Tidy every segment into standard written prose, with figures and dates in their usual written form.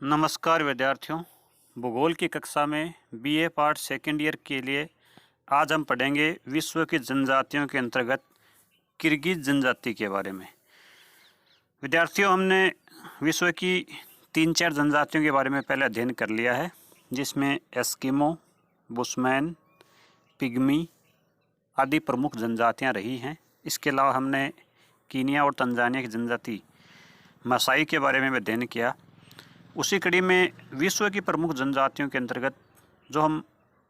नमस्कार विद्यार्थियों। भूगोल की कक्षा में बीए पार्ट सेकेंड ईयर के लिए आज हम पढ़ेंगे विश्व की जनजातियों के अंतर्गत किर्गिज जनजाति के बारे में। विद्यार्थियों, हमने विश्व की 3-4 जनजातियों के बारे में पहले अध्ययन कर लिया है, जिसमें एस्किमो, बुशमैन, पिग्मी आदि प्रमुख जनजातियां रही हैं। इसके अलावा हमने कीनिया और तंजानिया की जनजाति मसाई के बारे में अध्ययन किया। उसी कड़ी में विश्व की प्रमुख जनजातियों के अंतर्गत जो हम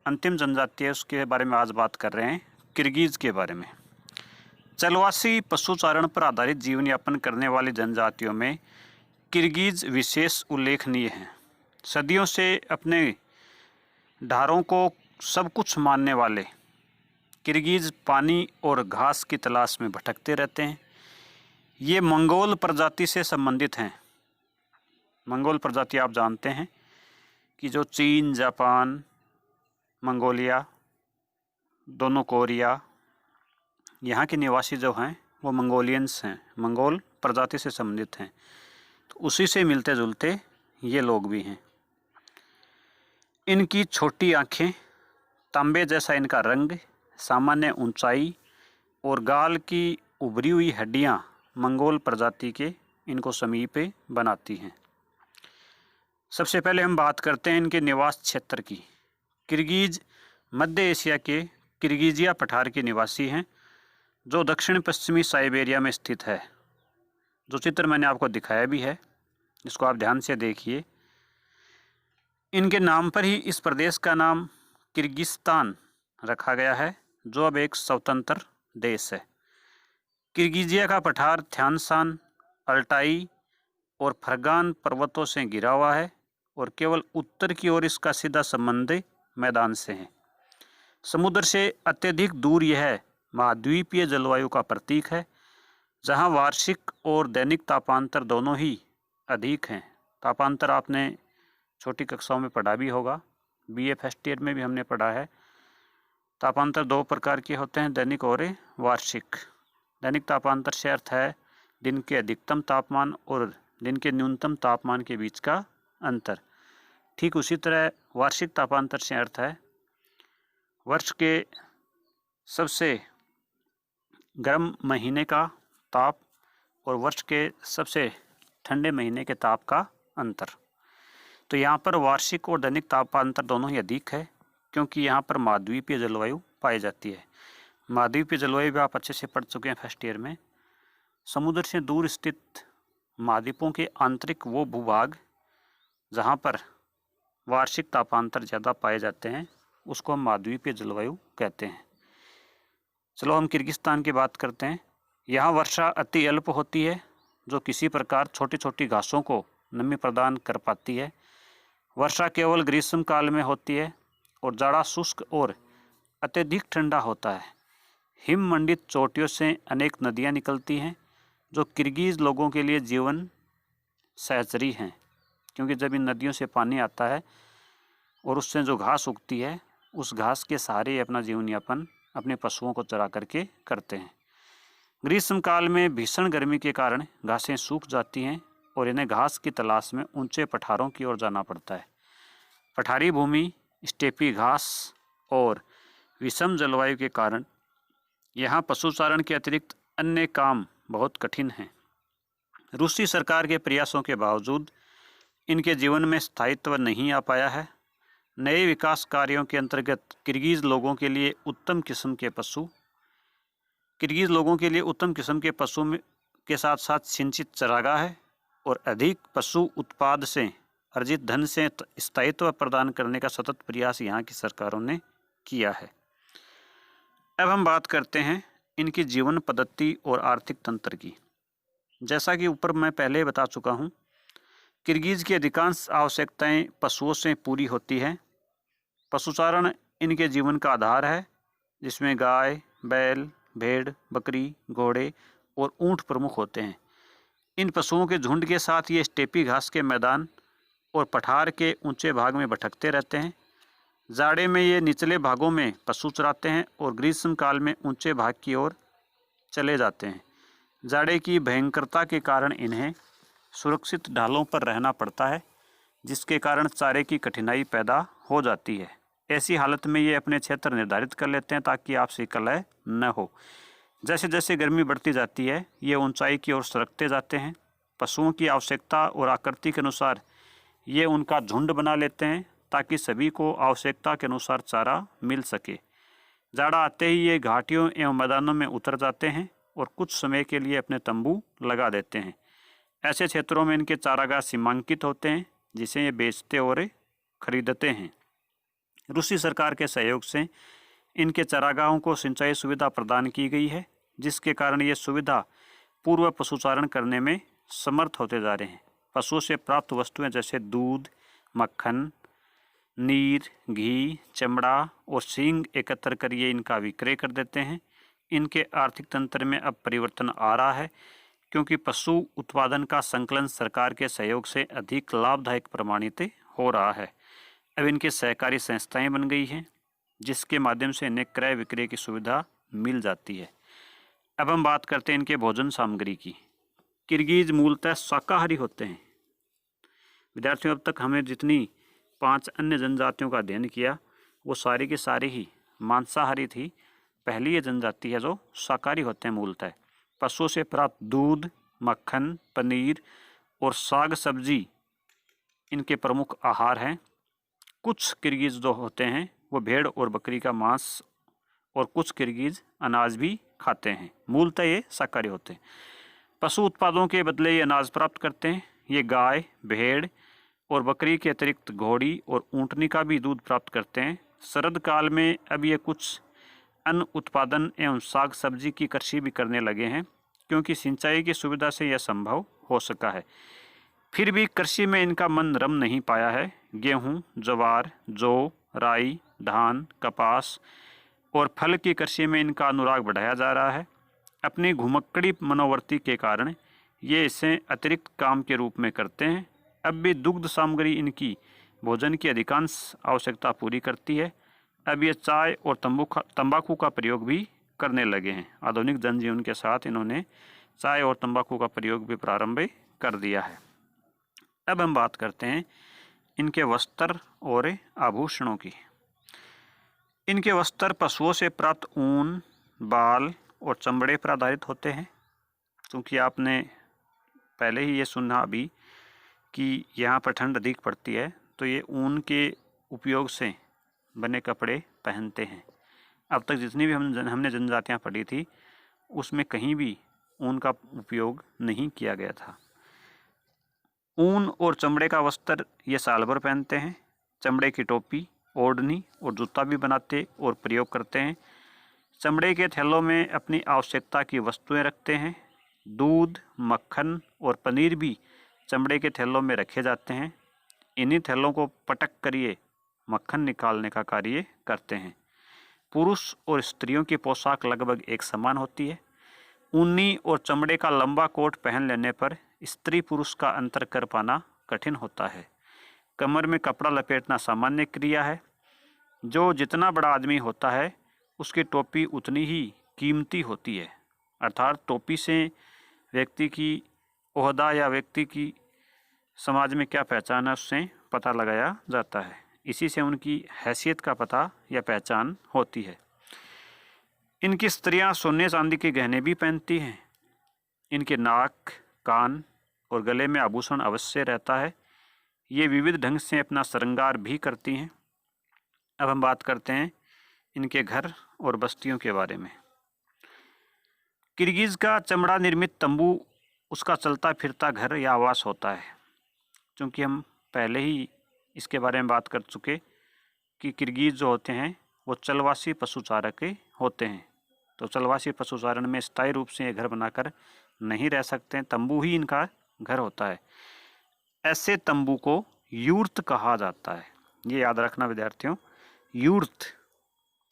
अंतिम जनजाति है उसके बारे में आज बात कर रहे हैं, किर्गिज के बारे में। चलवासी पशुचारण पर आधारित जीवन यापन करने वाली जनजातियों में किर्गिज विशेष उल्लेखनीय हैं। सदियों से अपने ढारों को सब कुछ मानने वाले किर्गिज पानी और घास की तलाश में भटकते रहते हैं। ये मंगोल प्रजाति से संबंधित हैं। मंगोल प्रजाति आप जानते हैं कि जो चीन, जापान, मंगोलिया, दोनों कोरिया, यहाँ के निवासी जो हैं वो मंगोलियंस हैं, मंगोल प्रजाति से संबंधित हैं। तो उसी से मिलते जुलते ये लोग भी हैं। इनकी छोटी आँखें, तांबे जैसा इनका रंग, सामान्य ऊंचाई और गाल की उभरी हुई हड्डियाँ मंगोल प्रजाति के इनको समीपे बनाती हैं। सबसे पहले हम बात करते हैं इनके निवास क्षेत्र की। किर्गिज मध्य एशिया के किर्गिजिया पठार के निवासी हैं, जो दक्षिण पश्चिमी साइबेरिया में स्थित है। जो चित्र मैंने आपको दिखाया भी है, इसको आप ध्यान से देखिए। इनके नाम पर ही इस प्रदेश का नाम किर्गिस्तान रखा गया है, जो अब एक स्वतंत्र देश है। किर्गिजिया का पठार थ्यानसान, अल्टाई और फरगान पर्वतों से घिरा हुआ है और केवल उत्तर की ओर इसका सीधा संबंध मैदान से है। समुद्र से अत्यधिक दूर यह महाद्वीपीय जलवायु का प्रतीक है, जहां वार्षिक और दैनिक तापांतर दोनों ही अधिक हैं। तापांतर आपने छोटी कक्षाओं में पढ़ा भी होगा, बीए फर्स्ट ईयर में भी हमने पढ़ा है। तापांतर 2 प्रकार के होते हैं, दैनिक और वार्षिक। दैनिक तापांतर से अर्थ है दिन के अधिकतम तापमान और दिन के न्यूनतम तापमान के बीच का अंतर। ठीक उसी तरह वार्षिक तापांतर से अर्थ है वर्ष के सबसे गर्म महीने का ताप और वर्ष के सबसे ठंडे महीने के ताप का अंतर। तो यहाँ पर वार्षिक और दैनिक तापांतर दोनों ही अधिक है, क्योंकि यहाँ पर महाद्वीपीय जलवायु पाई जाती है। महाद्वीपीय जलवायु भी आप अच्छे से पढ़ चुके हैं फर्स्ट ईयर में। समुद्र से दूर स्थित महाद्वीपों के आंतरिक वो भूभाग जहाँ पर वार्षिक तापांतर ज़्यादा पाए जाते हैं, उसको हम महाद्वीपीय जलवायु कहते हैं। चलो हम किर्गिस्तान की बात करते हैं। यहाँ वर्षा अति अल्प होती है, जो किसी प्रकार छोटी छोटी घासों को नमी प्रदान कर पाती है। वर्षा केवल ग्रीष्म काल में होती है और जाड़ा शुष्क और अत्यधिक ठंडा होता है। हिम मंडित चोटियों से अनेक नदियाँ निकलती हैं, जो किर्गिज लोगों के लिए जीवन सहचरी हैं, क्योंकि जब इन नदियों से पानी आता है और उससे जो घास उगती है, उस घास के सहारे अपना जीवन यापन अपने पशुओं को चरा करके करते हैं। ग्रीष्म काल में भीषण गर्मी के कारण घासें सूख जाती हैं और इन्हें घास की तलाश में ऊंचे पठारों की ओर जाना पड़ता है। पठारी भूमि, स्टेपी घास और विषम जलवायु के कारण यहाँ पशुचारण के अतिरिक्त अन्य काम बहुत कठिन हैं। रूसी सरकार के प्रयासों के बावजूद इनके जीवन में स्थायित्व नहीं आ पाया है। नए विकास कार्यों के अंतर्गत किर्गिज लोगों के लिए उत्तम किस्म के पशु के साथ साथ सिंचित चारागाह है और अधिक पशु उत्पाद से अर्जित धन से स्थायित्व प्रदान करने का सतत प्रयास यहाँ की सरकारों ने किया है। अब हम बात करते हैं इनकी जीवन पद्धति और आर्थिक तंत्र की। जैसा कि ऊपर मैं पहले बता चुका हूँ, किर्गिज की अधिकांश आवश्यकताएं पशुओं से पूरी होती हैं। पशुचारण इनके जीवन का आधार है, जिसमें गाय, बैल, भेड़, बकरी, घोड़े और ऊंट प्रमुख होते हैं। इन पशुओं के झुंड के साथ ये स्टेपी घास के मैदान और पठार के ऊंचे भाग में भटकते रहते हैं। जाड़े में ये निचले भागों में पशु चराते हैं और ग्रीष्म काल में ऊंचे भाग की ओर चले जाते हैं। जाड़े की भयंकरता के कारण इन्हें सुरक्षित ढालों पर रहना पड़ता है, जिसके कारण चारे की कठिनाई पैदा हो जाती है। ऐसी हालत में ये अपने क्षेत्र निर्धारित कर लेते हैं ताकि आपसी कलह न हो। जैसे जैसे गर्मी बढ़ती जाती है ये ऊंचाई की ओर सरकते जाते हैं। पशुओं की आवश्यकता और आकृति के अनुसार ये उनका झुंड बना लेते हैं ताकि सभी को आवश्यकता के अनुसार चारा मिल सके। जाड़ा आते ही ये घाटियों एवं मैदानों में उतर जाते हैं और कुछ समय के लिए अपने तंबू लगा देते हैं। ऐसे क्षेत्रों में इनके चारागाह सीमांकित होते हैं जिसे ये बेचते और खरीदते हैं। रूसी सरकार के सहयोग से इनके चारागाहों को सिंचाई सुविधा प्रदान की गई है, जिसके कारण ये सुविधा पूर्व पशुचारण करने में समर्थ होते जा रहे हैं। पशुओं से प्राप्त वस्तुएं जैसे दूध, मक्खन, नीर, घी, चमड़ा और सींग एकत्र कर ये इनका विक्रय कर देते हैं। इनके आर्थिक तंत्र में अब परिवर्तन आ रहा है क्योंकि पशु उत्पादन का संकलन सरकार के सहयोग से अधिक लाभदायक प्रमाणित हो रहा है। अब इनके सहकारी संस्थाएं बन गई हैं जिसके माध्यम से इन्हें क्रय विक्रय की सुविधा मिल जाती है। अब हम बात करते हैं इनके भोजन सामग्री की। किर्गिज मूलतः शाकाहारी होते हैं। विद्यार्थियों, अब तक हमें जितनी 5 अन्य जनजातियों का अध्ययन किया वो सारी की सारी ही मांसाहारी थी। पहली ये जनजाति है जो शाकाहारी होते हैं मूलतः। पशुओं से प्राप्त दूध, मक्खन, पनीर और साग सब्जी इनके प्रमुख आहार हैं। कुछ किर्गिज जो होते हैं वो भेड़ और बकरी का मांस और कुछ किर्गिज अनाज भी खाते हैं। मूलतः ये शाकाहारी होते हैं। पशु उत्पादों के बदले ये अनाज प्राप्त करते हैं। ये गाय, भेड़ और बकरी के अतिरिक्त घोड़ी और ऊँटनी का भी दूध प्राप्त करते हैं। शरद काल में अब ये कुछ अन्न उत्पादन एवं साग सब्जी की कृषि भी करने लगे हैं क्योंकि सिंचाई की सुविधा से यह संभव हो सका है। फिर भी कृषि में इनका मन रम नहीं पाया है। गेहूँ, ज्वार, जौ, राई, धान, कपास और फल की कृषि में इनका अनुराग बढ़ाया जा रहा है। अपनी घुमक्कड़ी मनोवृत्ति के कारण ये इसे अतिरिक्त काम के रूप में करते हैं। अब भी दुग्ध सामग्री इनकी भोजन की अधिकांश आवश्यकता पूरी करती है। अब ये चाय और तंबाकू का प्रयोग भी करने लगे हैं। आधुनिक जनजीवन के साथ इन्होंने चाय और तंबाकू का प्रयोग भी प्रारंभ कर दिया है। अब हम बात करते हैं इनके वस्त्र और आभूषणों की। इनके वस्त्र पशुओं से प्राप्त ऊन, बाल और चमड़े पर आधारित होते हैं। क्योंकि आपने पहले ही ये सुना अभी कि यहाँ पर ठंड अधिक पड़ती है तो ये ऊन के उपयोग से बने कपड़े पहनते हैं। अब तक जितनी भी हमने जनजातियाँ पढ़ी थी उसमें कहीं भी ऊन का उपयोग नहीं किया गया था। ऊन और चमड़े का वस्त्र ये साल भर पहनते हैं। चमड़े की टोपी, ओढ़नी और जूता भी बनाते और प्रयोग करते हैं। चमड़े के थैलों में अपनी आवश्यकता की वस्तुएं रखते हैं। दूध, मक्खन और पनीर भी चमड़े के थैलों में रखे जाते हैं। इन्हीं थैलों को पटक कर ये मक्खन निकालने का कार्य करते हैं। पुरुष और स्त्रियों की पोशाक लगभग एक समान होती है। ऊनी और चमड़े का लंबा कोट पहन लेने पर स्त्री पुरुष का अंतर कर पाना कठिन होता है। कमर में कपड़ा लपेटना सामान्य क्रिया है। जो जितना बड़ा आदमी होता है उसकी टोपी उतनी ही कीमती होती है। अर्थात टोपी से व्यक्ति की ओहदा या व्यक्ति की समाज में क्या पहचान है उससे पता लगाया जाता है। इसी से उनकी हैसियत का पता या पहचान होती है। इनकी स्त्रियां सोने चांदी के गहने भी पहनती हैं। इनके नाक, कान और गले में आभूषण अवश्य रहता है। ये विविध ढंग से अपना श्रृंगार भी करती हैं। अब हम बात करते हैं इनके घर और बस्तियों के बारे में। किर्गिज का चमड़ा निर्मित तंबू उसका चलता फिरता घर या आवास होता है। क्योंकि हम पहले ही इसके बारे में बात कर चुके कि किर्गिज जो होते हैं वो चलवासी पशुचारक होते हैं। तो चलवासी पशुचारण में स्थायी रूप से ये घर बनाकर नहीं रह सकते हैं। तंबू ही इनका घर होता है। ऐसे तंबू को यूर्त कहा जाता है। ये याद रखना विद्यार्थियों, यूर्त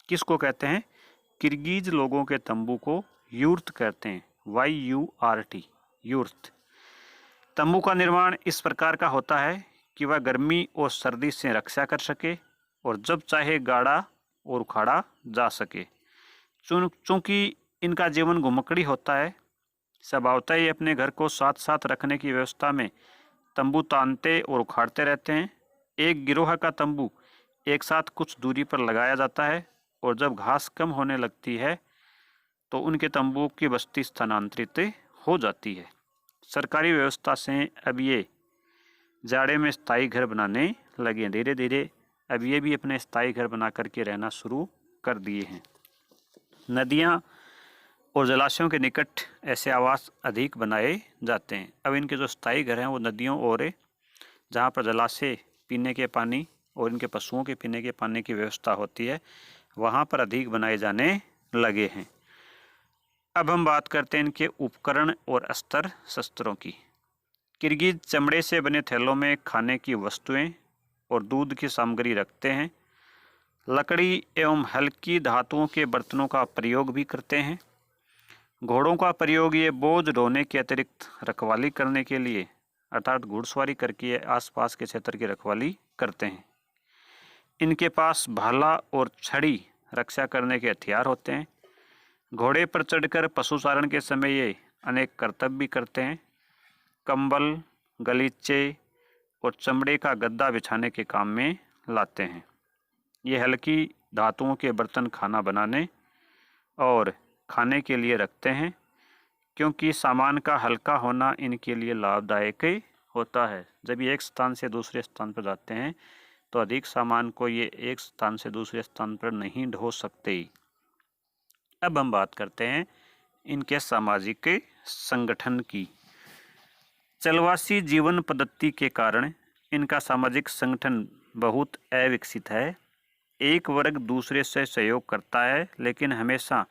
किसको कहते हैं? किर्गिज लोगों के तंबू को यूर्त कहते हैं। YURT, यूर्त। तंबू का निर्माण इस प्रकार का होता है कि वह गर्मी और सर्दी से रक्षा कर सके और जब चाहे गाड़ा और उखाड़ा जा सके। चूँकि इनका जीवन घुमक्कड़ी होता है, स्वभावतः ही अपने घर को साथ साथ रखने की व्यवस्था में तंबू तानते और उखाड़ते रहते हैं। एक गिरोह का तंबू एक साथ कुछ दूरी पर लगाया जाता है और जब घास कम होने लगती है तो उनके तंबुओं की बस्ती स्थानांतरित हो जाती है। सरकारी व्यवस्था से अब ये जाड़े में स्थायी घर बनाने लगे। धीरे धीरे अब ये भी अपने स्थायी घर बना करके रहना शुरू कर दिए हैं। नदियाँ और जलाशयों के निकट ऐसे आवास अधिक बनाए जाते हैं। अब इनके जो स्थायी घर हैं वो नदियों और जहाँ पर जलाशय पीने के पानी और इनके पशुओं के पीने के पानी की व्यवस्था होती है वहाँ पर अधिक बनाए जाने लगे हैं। अब हम बात करते हैं इनके उपकरण और अस्त्र शस्त्रों की। किर्गिज चमड़े से बने थैलों में खाने की वस्तुएं और दूध की सामग्री रखते हैं। लकड़ी एवं हल्की धातुओं के बर्तनों का प्रयोग भी करते हैं। घोड़ों का प्रयोग ये बोझ ढोने के अतिरिक्त रखवाली करने के लिए अर्थात घुड़सवारी करके आसपास के क्षेत्र की रखवाली करते हैं। इनके पास भाला और छड़ी रक्षा करने के हथियार होते हैं। घोड़े पर चढ़कर पशुचारण के समय ये अनेक कर्तव्य भी करते हैं। कंबल, गलीचे और चमड़े का गद्दा बिछाने के काम में लाते हैं। ये हल्की धातुओं के बर्तन खाना बनाने और खाने के लिए रखते हैं क्योंकि सामान का हल्का होना इनके लिए लाभदायक होता है। जब ये एक स्थान से दूसरे स्थान पर जाते हैं तो अधिक सामान को ये एक स्थान से दूसरे स्थान पर नहीं ढो सकते। अब हम बात करते हैं इनके सामाजिक संगठन की। चलवासी जीवन पद्धति के कारण इनका सामाजिक संगठन बहुत अविकसित है। एक वर्ग दूसरे से सहयोग करता है लेकिन हमेशा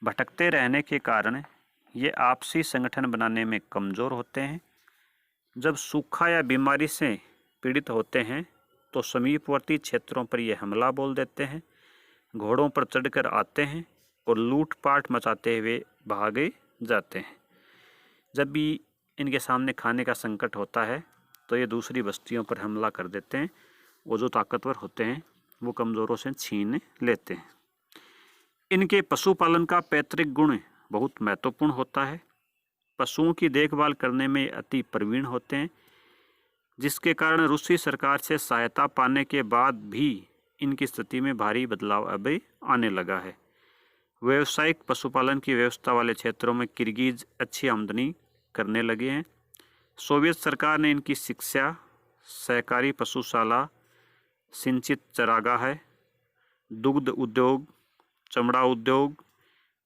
भटकते रहने के कारण ये आपसी संगठन बनाने में कमज़ोर होते हैं। जब सूखा या बीमारी से पीड़ित होते हैं तो समीपवर्ती क्षेत्रों पर ये हमला बोल देते हैं। घोड़ों पर चढ़कर आते हैं और लूटपाट मचाते हुए भागे जाते हैं। जब भी इनके सामने खाने का संकट होता है तो ये दूसरी बस्तियों पर हमला कर देते हैं। वो जो ताकतवर होते हैं वो कमज़ोरों से छीन लेते हैं। इनके पशुपालन का पैतृक गुण बहुत महत्वपूर्ण होता है। पशुओं की देखभाल करने में अति प्रवीण होते हैं, जिसके कारण रूसी सरकार से सहायता पाने के बाद भी इनकी स्थिति में भारी बदलाव अब आने लगा है। व्यावसायिक पशुपालन की व्यवस्था वाले क्षेत्रों में किर्गिज अच्छी आमदनी करने लगे हैं। सोवियत सरकार ने इनकी शिक्षा, सहकारी पशुशाला, सिंचित चारागाह, दुग्ध उद्योग, चमड़ा उद्योग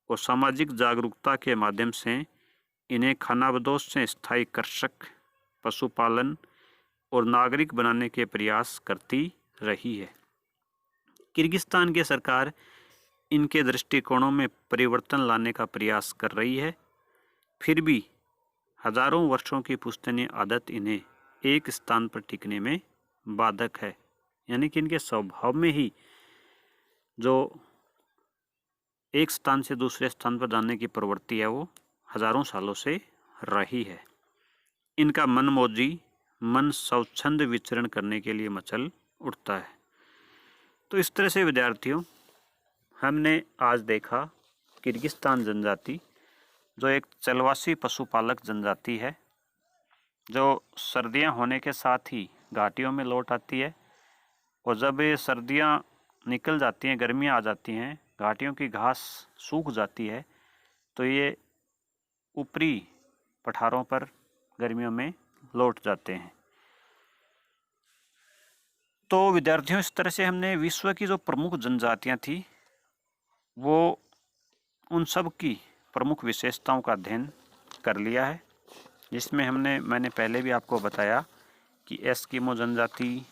और सामाजिक जागरूकता के माध्यम से इन्हें खानाबदोश से स्थायी कृषक, पशुपालन और नागरिक बनाने के प्रयास करती रही है। किर्गिस्तान की सरकार इनके दृष्टिकोणों में परिवर्तन लाने का प्रयास कर रही है। फिर भी हजारों वर्षों की पुश्तैनी आदत इन्हें एक स्थान पर टिकने में बाधक है। यानी कि इनके स्वभाव में ही जो एक स्थान से दूसरे स्थान पर जाने की प्रवृत्ति है वो हजारों सालों से रही है। इनका मनमौजी मन स्वच्छंद विचरण करने के लिए मचल उठता है। तो इस तरह से विद्यार्थियों हमने आज देखा किर्गिस्तान जनजाति जो एक चलवासी पशुपालक जनजाति है, जो सर्दियां होने के साथ ही घाटियों में लौट आती है और जब ये सर्दियां निकल जाती हैं, गर्मियां आ जाती हैं, घाटियों की घास सूख जाती है तो ये ऊपरी पठारों पर गर्मियों में लौट जाते हैं। तो विद्यार्थियों इस तरह से हमने विश्व की जो प्रमुख जनजातियां थी वो उन सब की प्रमुख विशेषताओं का अध्ययन कर लिया है, जिसमें मैंने पहले भी आपको बताया कि एस्किमो जनजाति,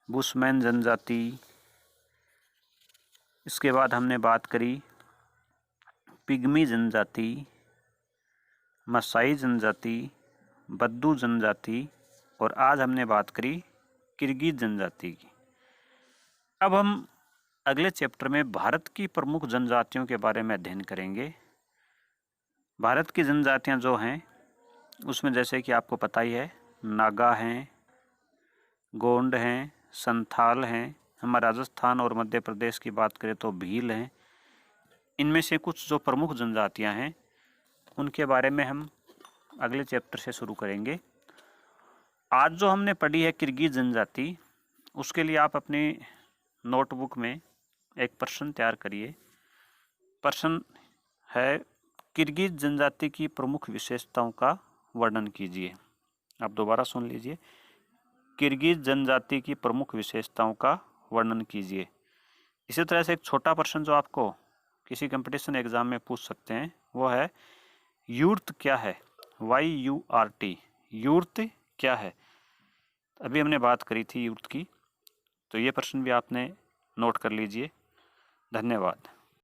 बुशमैन जनजाति, इसके बाद हमने बात करी पिग्मी जनजाति, मसाई जनजाति, बद्दू जनजाति और आज हमने बात करी किर्गिज जनजाति की। अब हम अगले चैप्टर में भारत की प्रमुख जनजातियों के बारे में अध्ययन करेंगे। भारत की जनजातियां जो हैं उसमें जैसे कि आपको पता ही है, नागा हैं, गोंड हैं, संथाल हैं। हमारे राजस्थान और मध्य प्रदेश की बात करें तो भील हैं। इनमें से कुछ जो प्रमुख जनजातियां हैं उनके बारे में हम अगले चैप्टर से शुरू करेंगे। आज जो हमने पढ़ी है किर्गिज जनजाति, उसके लिए आप अपनी नोटबुक में एक प्रश्न तैयार करिए। प्रश्न है, किर्गिज जनजाति की प्रमुख विशेषताओं का वर्णन कीजिए। आप दोबारा सुन लीजिए, किर्गिज जनजाति की प्रमुख विशेषताओं का वर्णन कीजिए। इसी तरह से एक छोटा प्रश्न जो आपको किसी कंपटीशन एग्जाम में पूछ सकते हैं वो है, यूर्त क्या है? YURT, यूर्त क्या है? अभी हमने बात करी थी यूर्त की, तो ये प्रश्न भी आपने नोट कर लीजिए। धन्यवाद।